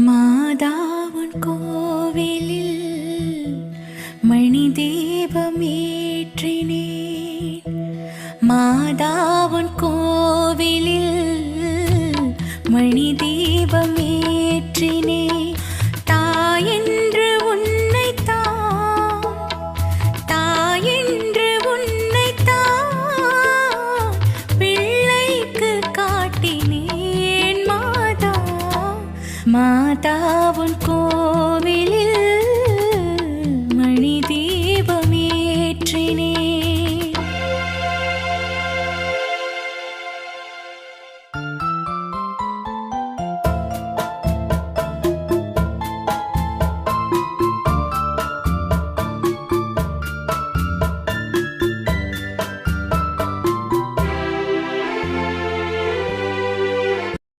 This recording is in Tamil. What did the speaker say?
மாதாவுன் கோவிலில் மணி தீபமேற்றினேன். மாதாவுன் கோவிலில் மணி தீபமேற்றினேன். தாயென்று உன்னைத்தான், தாயென்று உன்னைத்தான் பிள்ளைக்கு காட்டினேன். மாதாவுன் கோவிலில்